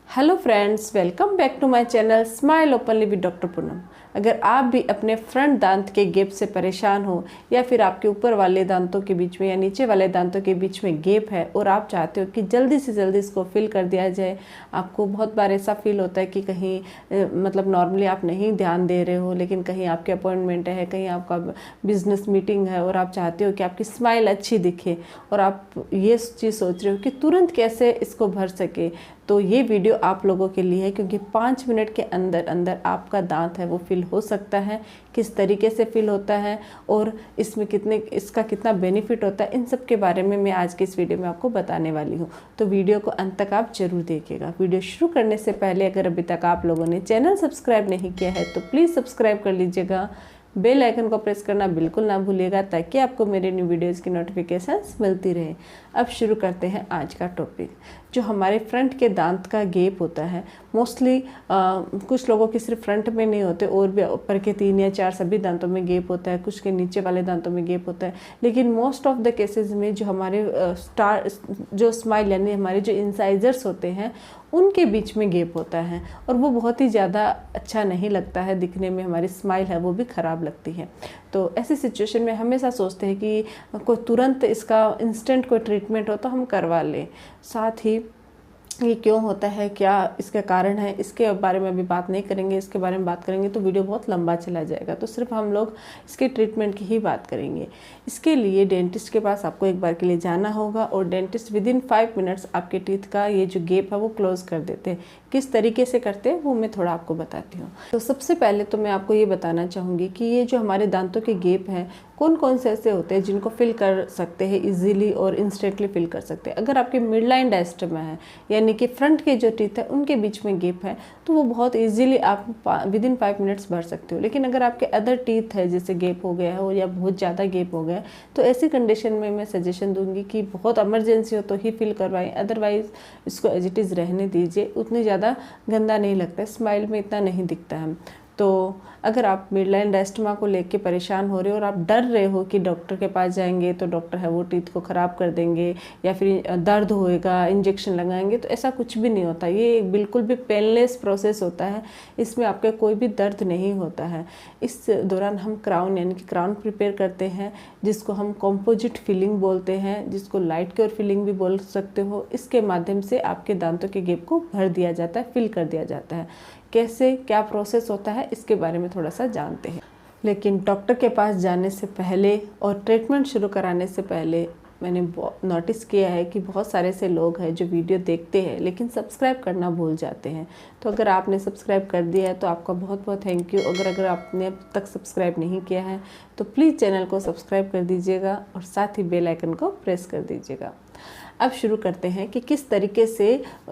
Hello friends, welcome back to my channel smile openly with doctor Poonam. अगर आप भी अपने फ्रंट दांत के गैप से परेशान हो या फिर आपके ऊपर वाले दांतों के बीच में या नीचे वाले दांतों के बीच में गैप है और आप चाहते हो कि जल्दी से जल्दी इसको फिल कर दिया जाए, आपको बहुत बार ऐसा फील होता है कि कहीं मतलब नॉर्मली आप नहीं ध्यान दे रहे हो, लेकिन कहीं आपके अपॉइंटमेंट है, कहीं आपका बिजनेस मीटिंग है और आप चाहते हो कि आपकी स्माइल अच्छी दिखे और आप ये चीज़ सोच रहे हो कि तुरंत कैसे इसको भर सके, तो ये वीडियो आप लोगों के लिए है। क्योंकि 5 मिनट के अंदर अंदर आपका दांत है वो फिल हो सकता है, किस तरीके से फिल होता है और इसमें इसका कितना बेनिफिट होता है, इन सब के बारे में मैं आज के इस वीडियो में आपको बताने वाली हूँ। तो वीडियो को अंत तक आप जरूर देखिएगा। वीडियो शुरू करने से पहले अगर अभी तक आप लोगों ने चैनल सब्सक्राइब नहीं किया है तो प्लीज़ सब्सक्राइब कर लीजिएगा। बेल आइकन को प्रेस करना बिल्कुल ना भूलिएगा ताकि आपको मेरे न्यू वीडियोज़ की नोटिफिकेशंस मिलती रहे। अब शुरू करते हैं आज का टॉपिक। जो हमारे फ्रंट के दांत का गैप होता है, मोस्टली कुछ लोगों के सिर्फ फ्रंट में नहीं होते और भी ऊपर के 3 या 4 सभी दांतों में गैप होता है, कुछ के नीचे वाले दांतों में गैप होता है। लेकिन मोस्ट ऑफ द केसेस में जो हमारे जो स्माइल यानी हमारे जो इंसाइजर्स होते हैं उनके बीच में गैप होता है और वो बहुत ही ज़्यादा अच्छा नहीं लगता है दिखने में, हमारी स्माइल है वो भी ख़राब लगती है। तो ऐसी सिचुएशन में हमेशा सोचते हैं कि कोई तुरंत इसका इंस्टेंट कोई ट्रीटमेंट हो तो हम करवा लें। साथ ही ये क्यों होता है, क्या इसका कारण है, इसके बारे में अभी बात नहीं करेंगे। इसके बारे में बात करेंगे तो वीडियो बहुत लंबा चला जाएगा, तो सिर्फ हम लोग इसके ट्रीटमेंट की ही बात करेंगे। इसके लिए डेंटिस्ट के पास आपको एक बार के लिए जाना होगा और डेंटिस्ट विदिन 5 मिनट्स आपके टीथ का ये जो गैप है वो क्लोज कर देते हैं। किस तरीके से करते हैं वो मैं थोड़ा आपको बताती हूँ। तो सबसे पहले तो मैं आपको ये बताना चाहूँगी कि ये जो हमारे दांतों के गैप हैं कौन कौन से ऐसे होते हैं जिनको फिल कर सकते हैं इजीली और इंस्टेंटली फिल कर सकते हैं। अगर आपके मिड लाइन डायस्टमा है यानी कि फ्रंट के जो टीथ है उनके बीच में गैप है तो वो बहुत इजीली आप विदिन 5 मिनट्स भर सकते हो। लेकिन अगर आपके अदर टीथ है जैसे गैप हो गया है या बहुत ज़्यादा गैप हो गया है तो ऐसी कंडीशन में मैं सजेशन दूंगी कि बहुत इमरजेंसी हो तो ही फिल करवाएं, अदरवाइज इसको एज इट इज़ रहने दीजिए। उतनी ज़्यादा गंदा नहीं लगता है, स्माइल में इतना नहीं दिखता है। तो अगर आप मिड लाइन डायस्टमा को लेके परेशान हो रहे हो और आप डर रहे हो कि डॉक्टर के पास जाएंगे तो डॉक्टर है वो टीथ को ख़राब कर देंगे या फिर दर्द होएगा, इंजेक्शन लगाएंगे, तो ऐसा कुछ भी नहीं होता। ये बिल्कुल भी पेनलेस प्रोसेस होता है, इसमें आपके कोई भी दर्द नहीं होता है। इस दौरान हम क्राउन यानी कि क्राउन प्रिपेयर करते हैं जिसको हम कॉम्पोजिट फिलिंग बोलते हैं, जिसको लाइट क्योर फिलिंग भी बोल सकते हो। इसके माध्यम से आपके दांतों के गैप को भर दिया जाता है, फिल कर दिया जाता है। कैसे क्या प्रोसेस होता है इसके बारे में थोड़ा सा जानते हैं। लेकिन डॉक्टर के पास जाने से पहले और ट्रीटमेंट शुरू कराने से पहले मैंने नोटिस किया है कि बहुत सारे ऐसे लोग हैं जो वीडियो देखते हैं लेकिन सब्सक्राइब करना भूल जाते हैं। तो अगर आपने सब्सक्राइब कर दिया है तो आपका बहुत बहुत थैंक यू। अगर आपने अब तक सब्सक्राइब नहीं किया है तो प्लीज़ चैनल को सब्सक्राइब कर दीजिएगा और साथ ही बेल आइकन को प्रेस कर दीजिएगा। अब शुरू करते हैं कि किस तरीके से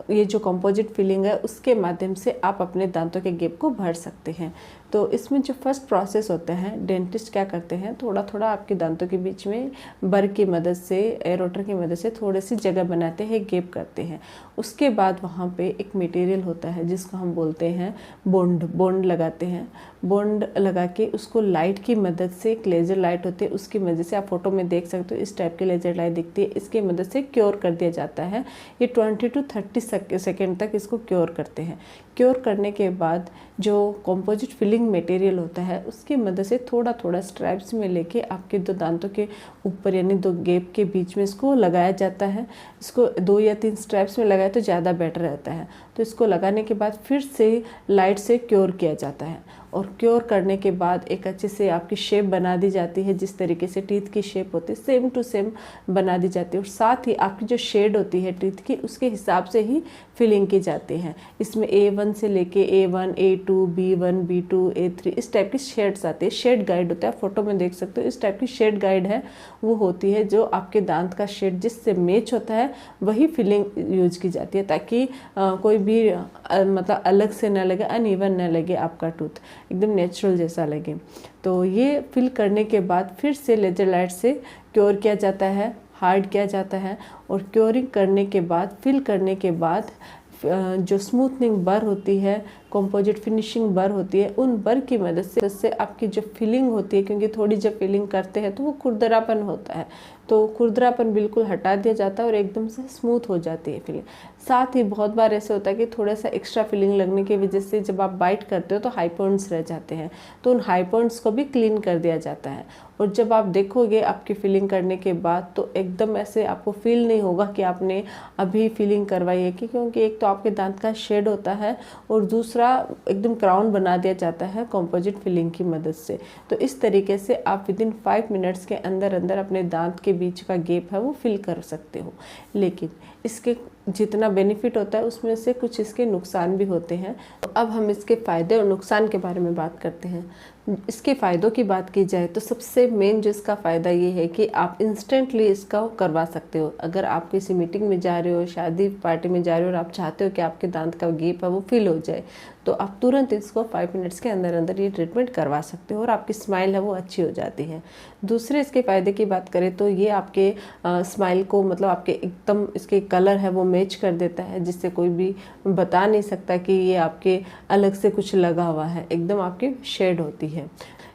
ये जो कंपोजिट फिलिंग है उसके माध्यम से आप अपने दांतों के गैप को भर सकते हैं। तो इसमें जो फर्स्ट प्रोसेस होता है, डेंटिस्ट क्या करते हैं, थोड़ा थोड़ा आपके दांतों के बीच में बर की मदद से, एरोटर की मदद से थोड़ी सी जगह बनाते हैं, गैप करते हैं। उसके बाद वहाँ पे एक मटेरियल होता है जिसको हम बोलते हैं बॉन्ड लगाते हैं। बॉन्ड लगा के उसको लाइट की मदद से, एक लेज़र लाइट होती है उसकी मदद से, आप फोटो में देख सकते हो इस टाइप की लेज़र लाइट दिखती है, इसकी मदद से क्योर कर दिया जाता है। ये 20 to 30 सेकेंड तक इसको क्योर करते हैं। क्योर करने के बाद जो कंपोजिट फिलिंग मटेरियल होता है उसकी मदद से थोड़ा थोड़ा स्ट्रैप्स में लेके आपके 2 दांतों के ऊपर यानी 2 गैप के बीच में इसको लगाया जाता है। इसको 2 या 3 स्ट्रैप्स में लगाए तो ज़्यादा बेटर रहता है। तो इसको लगाने के बाद फिर से लाइट से क्योर किया जाता है और क्योर करने के बाद एक अच्छे से आपकी शेप बना दी जाती है, जिस तरीके से टीथ की शेप होती है सेम टू सेम बना दी जाती है। और साथ ही आपकी जो शेड होती है टीथ की उसके हिसाब से ही फिलिंग की जाती है। इसमें A1 से लेके A1, A2, B1, B2, A3 इस टाइप की शेड्स आती है। शेड गाइड होता है, फोटो में देख सकते हो इस टाइप की शेड गाइड है, वो होती है जो आपके दांत का शेड जिससे मैच होता है वही फिलिंग यूज की जाती है ताकि कोई भी मतलब अलग से ना लगे, अनइवन ना लगे, आपका टूथ एकदम नेचुरल जैसा लगे। तो ये फिल करने के बाद फिर से लेजर लाइट से क्योर किया जाता है, हार्ड किया जाता है और क्योरिंग करने के बाद, फिल करने के बाद जो स्मूथनिंग बर होती है, कंपोजिट फिनिशिंग बर होती है, उन बर की मदद से आपकी जो फिलिंग होती है, क्योंकि थोड़ी जब फिलिंग करते हैं तो वो खुरदरापन होता है, तो खुरदरापन बिल्कुल हटा दिया जाता है और एकदम से स्मूथ हो जाती है फिलिंग। साथ ही बहुत बार ऐसे होता है कि थोड़ा सा एक्स्ट्रा फीलिंग लगने की वजह से जब आप बाइट करते हो तो हाई पॉइंट्स रह जाते हैं, तो उन हाई पॉइंट्स को भी क्लीन कर दिया जाता है। और जब आप देखोगे आपकी फीलिंग करने के बाद तो एकदम ऐसे आपको फील नहीं होगा कि आपने अभी फीलिंग करवाई है, क्योंकि एक तो आपके दांत का शेड होता है और दूसरा एकदम क्राउन बना दिया जाता है कंपोजिट फिलिंग की मदद से। तो इस तरीके से आप विदिन 5 मिनट्स के अंदर अंदर अपने दांत के बीच का गैप है वो फिल कर सकते हो। लेकिन इसके जितना बेनिफिट होता है उसमें से कुछ इसके नुकसान भी होते हैं। तो अब हम इसके फ़ायदे और नुकसान के बारे में बात करते हैं। इसके फ़ायदों की बात की जाए तो सबसे मेन जो इसका फ़ायदा ये है कि आप इंस्टेंटली इसका करवा सकते हो। अगर आप किसी मीटिंग में जा रहे हो, शादी पार्टी में जा रहे हो और आप चाहते हो कि आपके दांत का गैप है वो फिल हो जाए, तो आप तुरंत इसको 5 मिनट्स के अंदर अंदर ये ट्रीटमेंट करवा सकते हो और आपकी स्माइल है वो अच्छी हो जाती है। दूसरे इसके फ़ायदे की बात करें तो ये आपके स्माइल को मतलब आपके एकदम इसके कलर है वो मैच कर देता है, जिससे कोई भी बता नहीं सकता कि ये आपके अलग से कुछ लगा हुआ है, एकदम आपकी शेड होती है।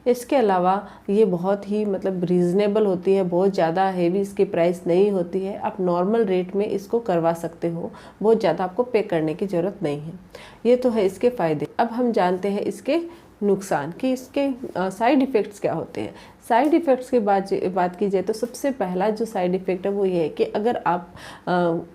इसके अलावा ये बहुत ही मतलब रीज़नेबल होती है, बहुत ज़्यादा हेवी इसकी प्राइस नहीं होती है। आप नॉर्मल रेट में इसको करवा सकते हो, बहुत ज़्यादा आपको पे करने की ज़रूरत नहीं है। ये तो है इसके फ़ायदे। अब हम जानते हैं इसके नुकसान कि इसके साइड इफ़ेक्ट्स क्या होते हैं। साइड इफ़ेक्ट्स की बात की जाए तो सबसे पहला जो साइड इफ़ेक्ट है वो ये है कि अगर आप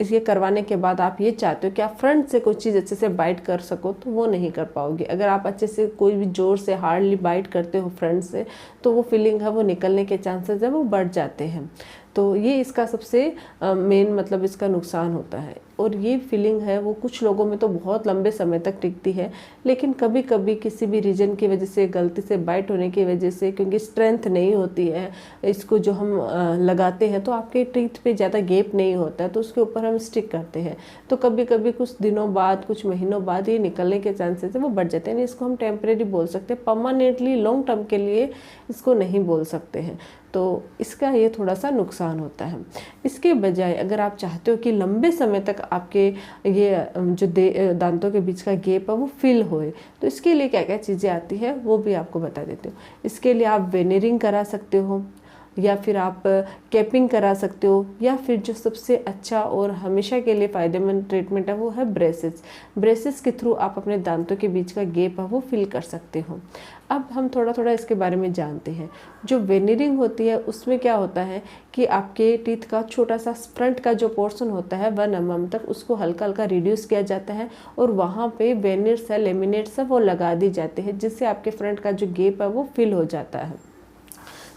इसे करवाने के बाद आप ये चाहते हो कि आप फ्रंट से कोई चीज़ अच्छे से बाइट कर सको तो वो नहीं कर पाओगे। अगर आप अच्छे से कोई भी ज़ोर से हार्डली बाइट करते हो फ्रंट से तो वो फीलिंग है वो निकलने के चांसेस है वो बढ़ जाते हैं। तो ये इसका सबसे मेन मतलब इसका नुकसान होता है। और ये फीलिंग है वो कुछ लोगों में तो बहुत लंबे समय तक टिकती है, लेकिन कभी कभी किसी भी रीजन की वजह से, गलती से बाइट होने की वजह से, क्योंकि स्ट्रेंथ नहीं होती है इसको जो हम लगाते हैं, तो आपके टीथ पे ज़्यादा गैप नहीं होता है तो उसके ऊपर हम स्टिक करते हैं, तो कभी कभी कुछ दिनों बाद, कुछ महीनों बाद ये निकलने के चांसेस है वो बढ़ जाते हैं। इसको हम टेम्परेरी बोल सकते हैं, परमानेंटली लॉन्ग टर्म के लिए इसको नहीं बोल सकते हैं। तो इसका ये थोड़ा सा नुकसान होता है। इसके बजाय अगर आप चाहते हो कि लंबे समय तक आपके ये जो दांतों के बीच का गैप है वो फिल होए, तो इसके लिए क्या क्या चीज़ें आती है वो भी आपको बता देती हूँ। इसके लिए आप वेनियरिंग करा सकते हो, या फिर आप कैपिंग करा सकते हो, या फिर जो सबसे अच्छा और हमेशा के लिए फ़ायदेमंद ट्रीटमेंट है वो है ब्रेसेस। ब्रेसेस के थ्रू आप अपने दांतों के बीच का गैप है वो फिल कर सकते हो। अब हम थोड़ा थोड़ा इसके बारे में जानते हैं। जो वेनियरिंग होती है उसमें क्या होता है कि आपके टीथ का छोटा सा फ्रंट का जो पोर्शन होता है 1 mm तक उसको हल्का हल्का रिड्यूस किया जाता है और वहाँ पे वेनियर्स है, लेमिनेट्स है वो लगा दी जाते हैं, जिससे आपके फ्रंट का जो गैप है वो फिल हो जाता है।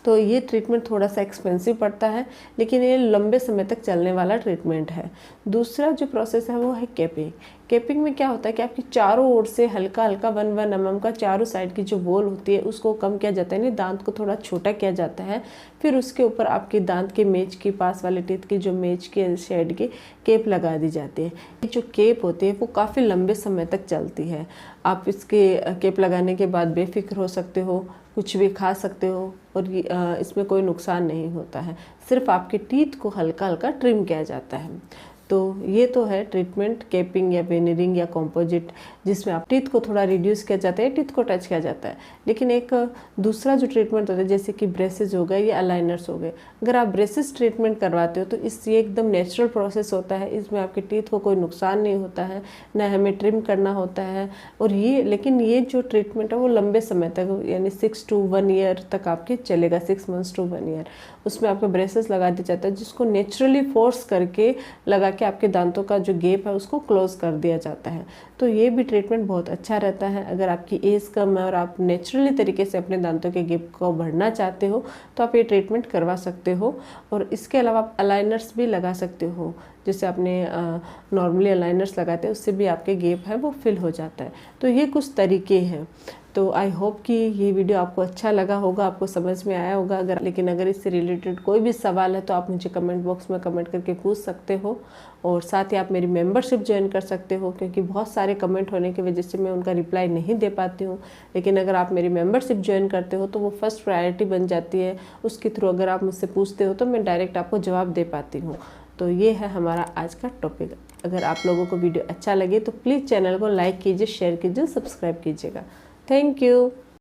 तो ये ट्रीटमेंट थोड़ा सा एक्सपेंसिव पड़ता है, लेकिन ये लंबे समय तक चलने वाला ट्रीटमेंट है। दूसरा जो प्रोसेस है वो है कैपिंग। कैपिंग में क्या होता है कि आपकी चारों ओर से हल्का हल्का 1 mm का चारों साइड की जो वॉल होती है उसको कम किया जाता है, यानी दांत को थोड़ा छोटा किया जाता है। फिर उसके ऊपर आपके दांत के मेज के पास वाले टीथ की जो मेज के शेड की केप लगा दी जाती है। ये जो केप होती है वो काफ़ी लंबे समय तक चलती है। आप इसके केप लगाने के बाद बेफिक्र हो सकते हो, कुछ भी खा सकते हो और इसमें कोई नुकसान नहीं होता है। सिर्फ आपके टीथ को हल्का हल्का ट्रिम किया जाता है। तो ये तो है ट्रीटमेंट कैपिंग या वेनियरिंग या कंपोजिट, जिसमें आप टीथ को थोड़ा रिड्यूस किया जाता है, टीथ को टच किया जाता है। लेकिन एक दूसरा जो ट्रीटमेंट होता है जैसे कि ब्रेसेस हो गए या अलाइनर्स हो गए, अगर आप ब्रेसेस ट्रीटमेंट करवाते हो तो ये एकदम नेचुरल प्रोसेस होता है। इसमें आपके टीथ को कोई नुकसान नहीं होता है, न हमें ट्रिम करना होता है। और लेकिन ये जो ट्रीटमेंट है वो लंबे समय तक यानी 6 to 1 year तक आपके चलेगा, 6 months to 1 year। उसमें आपको ब्रेसेस लगा दिया जाता है जिसको नेचुरली फोर्स करके लगा के आपके दांतों का जो गैप है उसको क्लोज कर दिया जाता है। तो ये भी ट्रीटमेंट बहुत अच्छा रहता है। अगर आपकी एज कम है और आप नेचुरली तरीके से अपने दांतों के गैप को भरना चाहते हो तो आप ये ट्रीटमेंट करवा सकते हो। और इसके अलावा आप अलाइनर्स भी लगा सकते हो, जैसे आपने नॉर्मली अलाइनर्स लगाते हैं उससे भी आपके गैप है वो फिल हो जाता है। तो ये कुछ तरीके हैं। तो आई होप कि ये वीडियो आपको अच्छा लगा होगा, आपको समझ में आया होगा। अगर इससे रिलेटेड कोई भी सवाल है तो आप मुझे कमेंट बॉक्स में कमेंट करके पूछ सकते हो। और साथ ही आप मेरी मेंबरशिप ज्वाइन कर सकते हो, क्योंकि बहुत सारे कमेंट होने की वजह से मैं उनका रिप्लाई नहीं दे पाती हूँ। लेकिन अगर आप मेरी मेंबरशिप ज्वाइन करते हो तो वो फर्स्ट प्रायोरिटी बन जाती है। उसके थ्रू अगर आप मुझसे पूछते हो तो मैं डायरेक्ट आपको जवाब दे पाती हूँ। तो ये है हमारा आज का टॉपिक। अगर आप लोगों को वीडियो अच्छा लगे तो प्लीज़ चैनल को लाइक कीजिए, शेयर कीजिए, सब्सक्राइब कीजिएगा। Thank you.